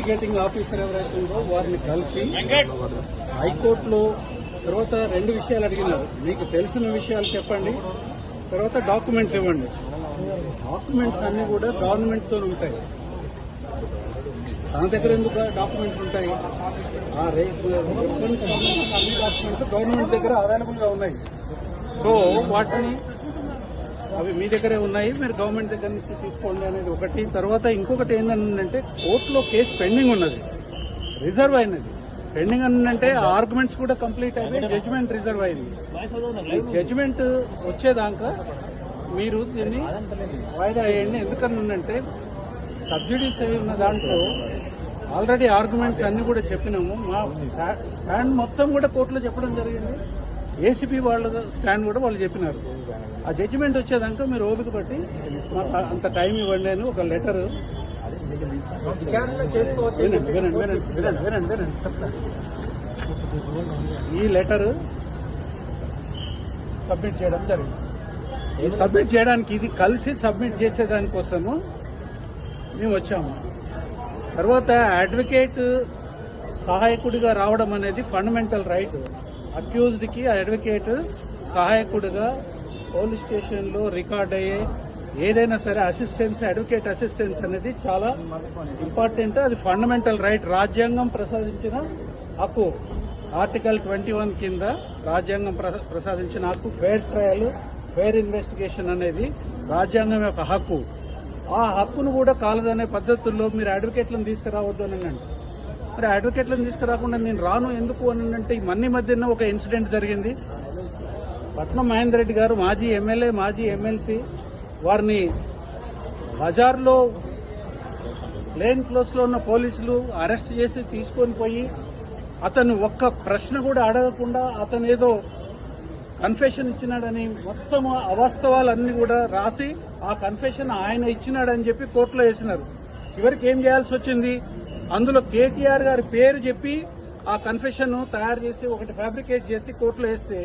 Investigating officer ఎవరైతే ఉందో వారిని కలిసి హైకోర్టులో తర్వాత 2 విషయాలు అడిగినారు. మీకు తెలిసిన విషయాలు చెప్పండి, తర్వాత డాక్యుమెంట్లు ఇవ్వండి. డాక్యుమెంట్స్ అన్ని కూడా గవర్నమెంట్ తో ఉంటాయి. తన దగ్గర ఎందుకు డాక్యుమెంట్లు ఉంటాయి? ఆ అన్ని డాక్యుమెంట్లు గవర్నమెంట్ దగ్గర అవైలబుల్ గా ఉన్నాయి. సో వాటిని అవి మీ దగ్గరే ఉన్నాయి, మీరు గవర్నమెంట్ దగ్గర నుంచి తీసుకోండి అనేది ఒకటి. తర్వాత ఇంకొకటి ఏంటంటే కోర్టులో కేసు పెండింగ్ ఉన్నది, రిజర్వ్ అయినది. పెండింగ్ అంటే ఆర్గ్యుమెంట్స్ కూడా కంప్లీట్ అయిపోయి జడ్జిమెంట్ రిజర్వ్ అయింది. జడ్జిమెంట్ వచ్చేదాకా మీరు దీన్ని వాయిదా వేయండి. ఎందుకనంటే సబ్సిడీస్ అయి ఉన్న దాంట్లో ఆల్రెడీ ఆర్గ్యుమెంట్స్ అన్ని కూడా చెప్పినాము. మా స్టాండ్ మొత్తం కూడా కోర్టులో చెప్పడం జరిగింది. ఏసీపీ వాళ్ళ స్టాండ్ కూడా వాళ్ళు చెప్పినారు. ఆ జడ్జిమెంట్ వచ్చేదాకా మీరు ఓపిక పట్టి మాకు అంత టైం ఇవ్వండి అని ఒక లెటర్ విచారణ చేసుకోవచ్చు. వినండి. ఈ లెటర్ సబ్మిట్ చేయడం జరిగింది. ఈ సబ్మిట్ చేయడానికి ఇది కలిసి సబ్మిట్ చేసేదానికోసము మేము వచ్చాము. తర్వాత అడ్వకేట్ సహాయకుడిగా రావడం అనేది ఫండమెంటల్ రైట్. అక్యూజ్డ్ కి అడ్వకేట్ సహాయకుడిగా పోలీస్ స్టేషన్ లో రికార్డ్ అయ్యే ఏదైనా సరే అసిస్టెన్స్, అడ్వకేట్ అసిస్టెన్స్ అనేది చాలా ఇంపార్టెంట్. అది ఫండమెంటల్ రైట్, రాజ్యాంగం ప్రసాదించిన హక్కు. ఆర్టికల్ 21 కింద రాజ్యాంగం ప్రసాదించిన హక్కు. ఫెయిర్ ట్రయల్, ఫెయిర్ ఇన్వెస్టిగేషన్ అనేది రాజ్యాంగం యొక్క హక్కు. ఆ హక్కును కూడా కాలదనే పద్ధతుల్లో మీరు అడ్వకేట్లను తీసుకురావద్దు అని అంటే, మరి అడ్వకేట్లను తీసుకురాకుండా నేను రాను ఎందుకు అని అంటే, ఈ మధ్యన ఒక ఇన్సిడెంట్ జరిగింది. పట్నం మహేందర్ రెడ్డి గారు మాజీ ఎమ్మెల్యే, మాజీ ఎమ్మెల్సీ, వారిని బజార్లో ప్లేన్ క్లోజ్ లో ఉన్న పోలీసులు అరెస్ట్ చేసి తీసుకొని పోయి అతను ఒక్క ప్రశ్న కూడా అడగకుండా అతను ఏదో కన్ఫెషన్ ఇచ్చినాడని మొత్తం అవాస్తవాలన్నీ కూడా రాసి ఆ కన్ఫెషన్ ఆయన ఇచ్చినాడని చెప్పి కోర్టులో వేసినారు. చివరికి ఏం చేయాల్సి వచ్చింది? అందులో కేటీఆర్ గారి పేరు చెప్పి ఆ కన్ఫెషన్ తయారు చేసి ఒకటి ఫ్యాబ్రికేట్ చేసి కోర్టులో వేస్తే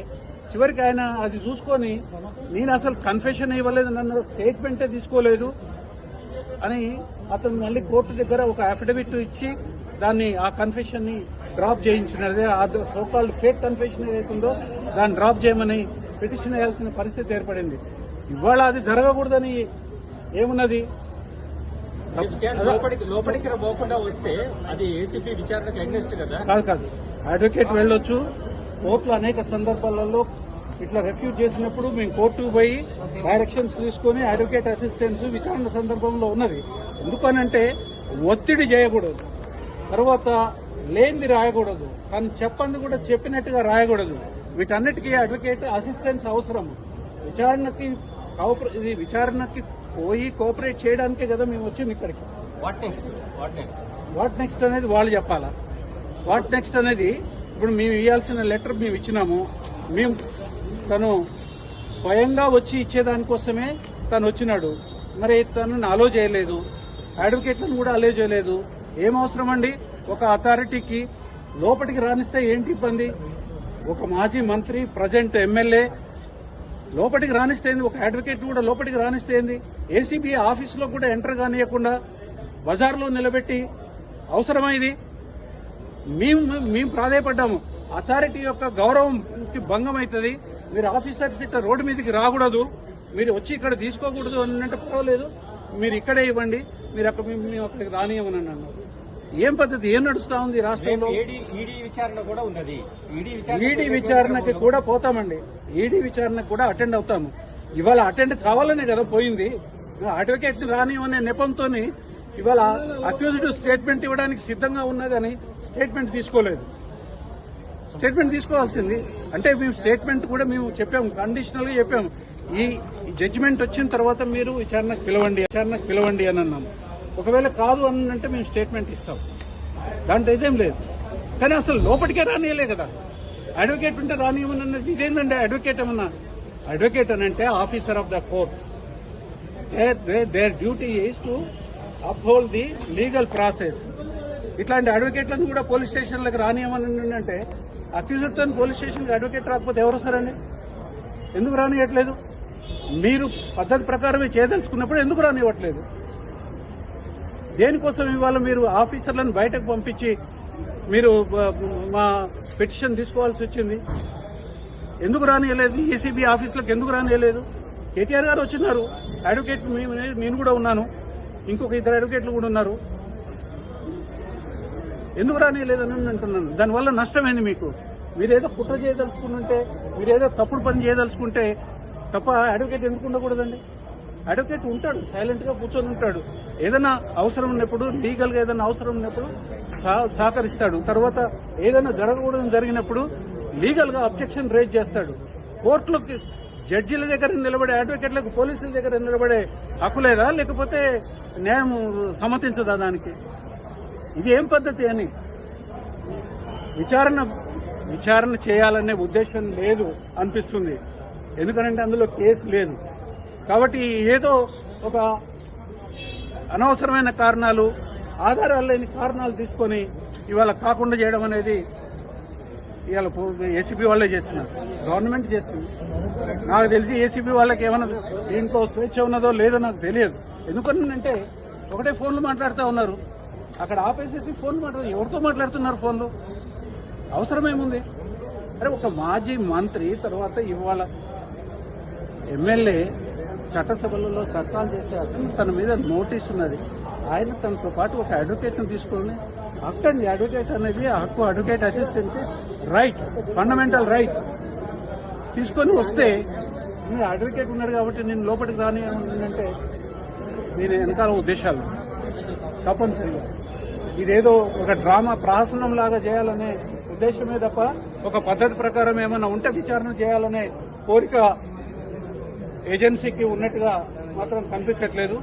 చివరికి ఆయన అది చూసుకొని నేను అసలు కన్ఫెషన్ ఇవ్వలేదు, నన్ను స్టేట్మెంటే తీసుకోలేదు అని అతను మళ్ళీ కోర్టు దగ్గర ఒక అఫిడవిట్ ఇచ్చి దాన్ని ఆ కన్ఫెషన్ ని డ్రాప్ చేయించినదే. ఆ సోకాల్డ్ ఫేక్ కన్ఫెషన్ ఏదైతుందో దాన్ని డ్రాప్ చేయమని పిటిషన్ వేయాల్సిన పరిస్థితి ఏర్పడింది. ఇవాళ అది జరగకూడదని ఏమున్నది? లోపలికి పోకుండా వస్తే అది ఏసీపీ విచారణకు అగెన్స్ట్ కదా? కాదు. అడ్వకేట్ వెళ్ళొచ్చు. కోర్టులో అనేక సందర్భాలలో ఇట్లా రెఫ్యూజ్ చేసినప్పుడు మేము కోర్టుకు పోయి డైరెక్షన్స్ తీసుకుని అడ్వకేట్ అసిస్టెన్స్ విచారణ సందర్భంలో ఉన్నది. ఎందుకనంటే ఒత్తిడి చేయకూడదు, తర్వాత లేనిది రాయకూడదు, తను చెప్పంది కూడా చెప్పినట్టుగా రాయకూడదు. వీటన్నిటికీ అడ్వకేట్ అసిస్టెన్స్ అవసరం. విచారణకి పోయి కోఆపరేట్ చేయడానికే కదా మేము వచ్చింది ఇక్కడికి. వాట్ నెక్స్ట్ అనేది వాళ్ళు చెప్పాలా. వాట్ నెక్స్ట్ అనేది ఇప్పుడు మేము ఇవ్వాల్సిన లెటర్ మేము ఇచ్చినాము. తను స్వయంగా వచ్చి ఇచ్చేదానికోసమే తను వచ్చినాడు. మరి తనని అలో చేయలేదు, అడ్వకేట్లను కూడా అలో చేయలేదు. ఏం అవసరం అండి? ఒక అథారిటీకి లోపలికి రానిస్తే ఏంటి ఇబ్బంది? ఒక మాజీ మంత్రి, ప్రజెంట్ ఎమ్మెల్యే లోపలికి రానిస్తే ఏంది? ఒక అడ్వకేట్ కూడా లోపలికి రానిస్తే ఏంది? ఏసీబీ ఆఫీసులో కూడా ఎంటర్ కానియకుండా బజార్లో నిలబెట్టి అవసరమా ఇది? మేము ప్రాధాయపడ్డాము. అథారిటీ యొక్క గౌరవంకి భంగం అవుతుంది. మీరు ఆఫీసర్స్ ఇట్లా రోడ్డు మీదకి రాకూడదు, మీరు వచ్చి ఇక్కడ తీసుకోకూడదు అని అంటే పర్వాలేదు, మీరు ఇక్కడే ఇవ్వండి, మీరు మేము అక్కడికి రానియమని అన్నాను. ఏం పద్ధతి? ఏం నడుస్తా ఉంది రాష్ట్రంలో? ఈడీ విచారణ కూడా ఉన్నది. ఈడీ విచారణకి కూడా పోతామండి. ఈడీ విచారణకు కూడా అటెండ్ అవుతాము. ఇవాళ అటెండ్ కావాలనే కదా పోయింది. అడ్వకేట్ రానియమనే నెపంతో ఇవాళ అక్యూజ్డ్ స్టేట్మెంట్ ఇవ్వడానికి సిద్ధంగా ఉన్నా కానీ స్టేట్మెంట్ తీసుకోలేదు. స్టేట్మెంట్ తీసుకోవాల్సింది అంటే మేము స్టేట్మెంట్ కూడా మేము చెప్పాము, కండిషనల్ గా చెప్పాము. ఈ జడ్జిమెంట్ వచ్చిన తర్వాత మీరు విచారణకు పిలవండి అని అన్నాము. ఒకవేళ కాదు అని అంటే మేము స్టేట్మెంట్ ఇస్తాం, దాంట్లో ఇదేం లేదు. కానీ అసలు లోపలికే రానియలే కదా. అడ్వకేట్ ఉంటే రానియమని అన్నది ఇదేంటంటే అడ్వకేట్ ఏమన్నా? అడ్వకేట్ అని అంటే officer of the court. Their duty is to uphold the legal process. ఇట్లాంటి అడ్వకేట్లను కూడా పోలీస్ స్టేషన్లకు రానియమని అంటే అక్యూజ్డ్ తో పోలీస్ స్టేషన్కి అడ్వకేట్ రాకపోతే ఎవరు వస్తారండి? ఎందుకు రానియట్లేదు? మీరు పద్ధతి ప్రకారమే చేయదలుచుకున్నప్పుడు ఎందుకు రానివ్వట్లేదు? దేనికోసం ఇవాళ మీరు ఆఫీసర్లను బయటకు పంపించి మీరు మా పిటిషన్ తీసుకోవాల్సి వచ్చింది? ఎందుకు రానియలేదు? ఏసీబీ ఆఫీసులకు ఎందుకు రానియలేదు? కేటీఆర్ గారు వచ్చినారు, అడ్వకేట్ నేను కూడా ఉన్నాను, ఇంకొక ఇద్దరు అడ్వకేట్లు కూడా ఉన్నారు. ఎందుకు రానియలేదని అంటున్నాను. దానివల్ల నష్టమైంది మీకు. మీరేదో కుట్ర చేయదలుచుకుంటే, మీరేదో తప్పుడు పని చేయదలుచుకుంటే తప్ప అడ్వకేట్ ఎందుకు ఉండకూడదండి? అడ్వకేట్ ఉంటాడు, సైలెంట్ గా కూర్చొని ఉంటాడు. ఏదైనా అవసరం ఉన్నప్పుడు, లీగల్ గా ఏదైనా అవసరం ఉన్నప్పుడు సహకరిస్తాడు. తర్వాత ఏదైనా జరగకూడదని జరిగినప్పుడు లీగల్ గా అబ్జెక్షన్ రేజ్ చేస్తాడు. కోర్టులోకి జడ్జీల దగ్గర నిలబడే అడ్వకేట్లకు పోలీసుల దగ్గర నిలబడే హక్కు లేదా? లేకపోతే న్యాయం సమ్మతించదా దానికి? ఇది ఏం పద్ధతి అని విచారణ చేయాలనే ఉద్దేశం లేదు అనిపిస్తుంది. ఎందుకంటే అందులో కేసు లేదు కాబట్టి ఏదో ఒక అనవసరమైన కారణాలు, ఆధారాలు లేని కారణాలు తీసుకొని ఇవాళ కాకుండా చేయడం అనేది ఇవాళ ఏసీబీ వాళ్ళే చేస్తున్నారు, గవర్నమెంట్ చేస్తుంది. నాకు తెలిసి ఏసీబీ వాళ్ళకి ఏమైనా దీంట్లో స్వేచ్ఛ ఉన్నదో లేదో నాకు తెలియదు. ఎందుకంటే ఒకటే ఫోన్లు మాట్లాడుతూ ఉన్నారు, అక్కడ ఆపేసేసి ఫోన్ మాట్లాడుతూ ఎవరితో మాట్లాడుతున్నారు ఫోన్లు? అవసరమేముంది? అరే ఒక మాజీ మంత్రి తర్వాత ఇవాళ ఎమ్మెల్యే చట్టసభలలో చట్టాలు చేసే అతను తన మీద నోటీస్ ఉన్నది. ఆయన తనతో పాటు ఒక అడ్వకేట్ను తీసుకొని హక్కండి, అడ్వకేట్ అనేది హక్కు, advocate assistance right, fundamental right. తీసుకొని వస్తే మీ అడ్వకేట్ ఉన్నాడు కాబట్టి నేను లోపలికి రాని అంటే దీని వెనకాల ఉద్దేశాలు తప్పనిసరిగా ఇదేదో ఒక డ్రామా ప్రహసనం లాగా చేయాలనే ఉద్దేశమే తప్ప ఒక పద్ధతి ప్రకారం ఏమన్నా ఉంటే విచారణ చేయాలనే కోరిక ఏజెన్సీకి ఉన్నట్టుగా మాత్రం కనిపించట్లేదు.